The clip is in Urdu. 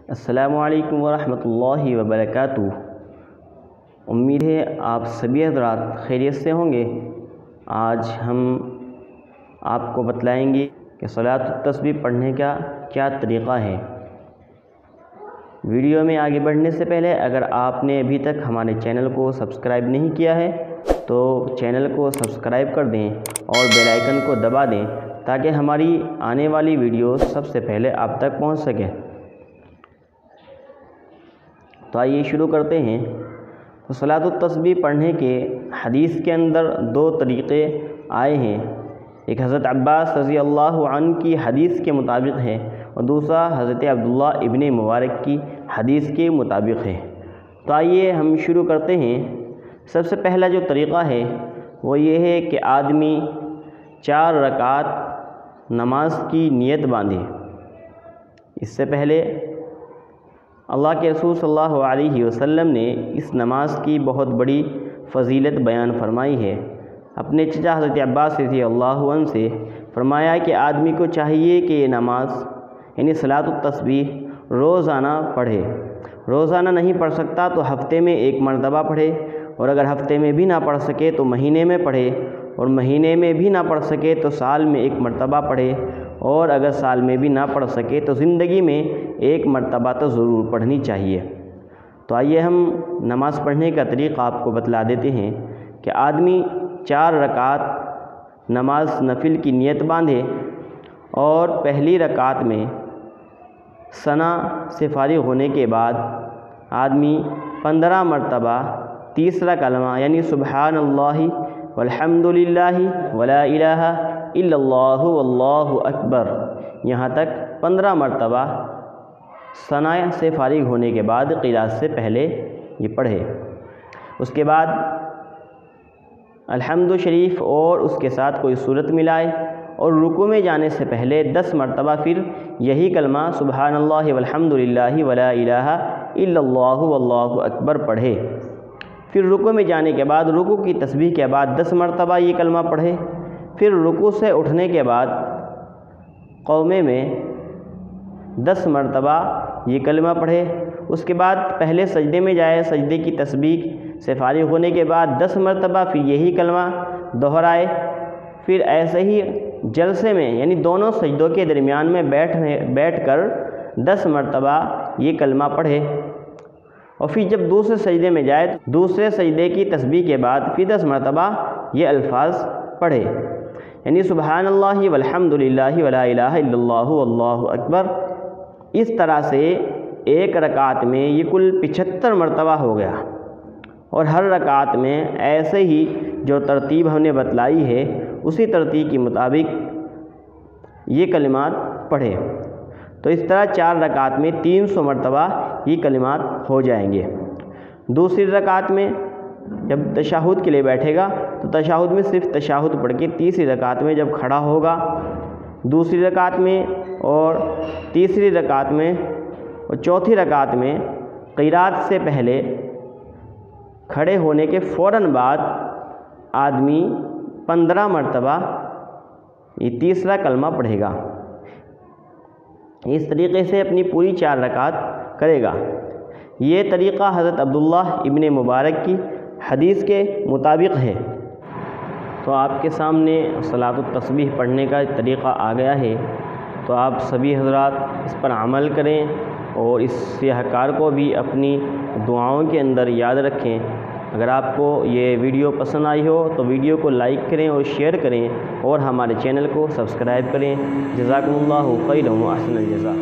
السلام علیکم ورحمۃ اللہ وبرکاتہ۔ امید ہے آپ سبھی حضرات خیریت سے ہوں گے۔ آج ہم آپ کو بتلائیں گے کہ صلاۃ التسبیح پڑھنے کا کیا طریقہ ہے۔ ویڈیو میں آگے بڑھنے سے پہلے اگر آپ نے ابھی تک ہمارے چینل کو سبسکرائب نہیں کیا ہے تو چینل کو سبسکرائب کر دیں اور بیل آئیکن کو دبا دیں تاکہ ہماری آنے والی ویڈیو سب سے پہلے آپ تک پہنچ سکے۔ تو آئیے شروع کرتے ہیں۔ تو صلاۃ التسبیح پڑھنے کے حدیث کے اندر دو طریقے آئے ہیں۔ ایک حضرت عباس رضی اللہ عنہ کی حدیث کے مطابق ہے اور دوسرا حضرت عبداللہ ابن مبارک کی حدیث کے مطابق ہے۔ تو آئیے ہم شروع کرتے ہیں۔ سب سے پہلا جو طریقہ ہے وہ یہ ہے کہ آدمی 4 رکعت نماز کی نیت باندھے۔ اس سے پہلے اللہ کے رسول صلی اللہ علیہ وسلم نے اس نماز کی بہت بڑی فضیلت بیان فرمائی ہے۔ اپنے چچا حضرت عباس رضی اللہ عنہ سے فرمایا کہ آدمی کو چاہیے کہ یہ نماز یعنی صلاۃ التسبیح روزانہ پڑھے۔ روزانہ نہیں پڑھ سکتا تو ہفتے میں 1 مرتبہ پڑھے، اور اگر ہفتے میں بھی نہ پڑھ سکے تو مہینے میں پڑھے، اور مہینے میں بھی نہ پڑھ سکے تو سال میں 1 مرتبہ پڑھے، اور اگر سال میں بھی نہ پڑھ سکے تو زندگی میں 1 مرتبہ تو ضرور پڑھنی چاہیے۔ تو آئیے ہم نماز پڑھنے کا طریقہ آپ کو بتلا دیتے ہیں کہ آدمی 4 رکعت نماز نفل کی نیت باندھے اور پہلی رکعت میں ثنا سے فارغ ہونے کے بعد آدمی 15 مرتبہ تیسرا کلمہ یعنی سبحان اللہ والحمد للہ ولا الہ الا اللہ واللہ اکبر یہاں تک 15 مرتبہ ثنا سے فارغ ہونے کے بعد قراءت سے پہلے یہ پڑھے۔ اس کے بعد الحمد شریف اور اس کے ساتھ کوئی صورت ملائے، اور رکوع میں جانے سے پہلے 10 مرتبہ پھر یہی کلمہ سبحان اللہ والحمد للہ ولا الہ الا اللہ واللہ اکبر پڑھے۔ پھر رکوع میں جانے کے بعد رکوع کی تسبیح کے بعد 10 مرتبہ یہ کلمہ پڑھے۔ پھر رکوع سے اٹھنے کے بعد قومے میں 10 مرتبہ یہ کلمہ پڑھے۔ اس کے بعد پہلے سجدے میں جائے، سجدے کی تسبیح سے فارغ ہونے کے بعد 10 مرتبہ پھر یہی کلمہ دہرائے۔ پھر ایسے ہی جلسے میں یعنی دونوں سجدوں کے درمیان میں بیٹھ کر 10 مرتبہ یہ کلمہ پڑھے، اور پھر جب دوسرے سجدے میں جائے تو دوسرے سجدے کی تسبیح کے بعد پھر 10 مرتبہ یہ الفاظ پڑھے، یعنی سبحان اللہ والحمد للہ ولا الہ الا اللہ واللہ اکبر۔ اس طرح سے ایک رکعت میں یہ کل 75 مرتبہ ہو گیا، اور ہر رکعت میں ایسے ہی جو ترتیب ہم نے بتلائی ہے اسی ترتیب کے مطابق یہ کلمات پڑھے۔ تو اس طرح 4 رکعت میں 300 مرتبہ یہ کلمات ہو جائیں گے۔ دوسری رکعت میں جب تشہد کے لیے بیٹھے گا تو تشہد میں صرف تشہد پڑھ کے تیسری رکعت میں جب کھڑا ہوگا، دوسری رکعت میں اور تیسری رکعت میں اور چوتھی رکعت میں قرات سے پہلے کھڑے ہونے کے فوراً بعد آدمی 15 مرتبہ یہ تیسرا کلمہ پڑھے گا۔ اس طریقے سے اپنی پوری 4 رکعت کرے گا۔ یہ طریقہ حضرت عبداللہ ابن مبارک کی حدیث کے مطابق ہے۔ تو آپ کے سامنے صلاۃ التسبیح پڑھنے کا طریقہ آ گیا ہے، تو آپ سبھی حضرات اس پر عمل کریں اور اس سیاہ کار کو بھی اپنی دعاؤں کے اندر یاد رکھیں۔ اگر آپ کو یہ ویڈیو پسند آئی ہو تو ویڈیو کو لائک کریں اور شیئر کریں، اور ہمارے چینل کو سبسکرائب کریں۔ جزاکم اللہ خیرا و احسن الجزاء۔